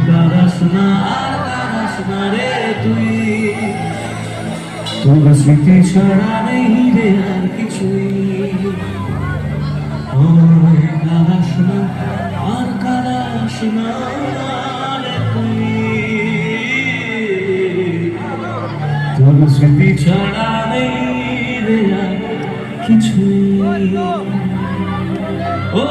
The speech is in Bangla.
কারাস না আর কারাস না রে তুই, তোর স্মৃতি ছাড়া নেই রে আর কিছুই। কারাস না আর কারাস না রে তুই, তোর স্মৃতি ছাড়া নেই রে আর কিছুই। ও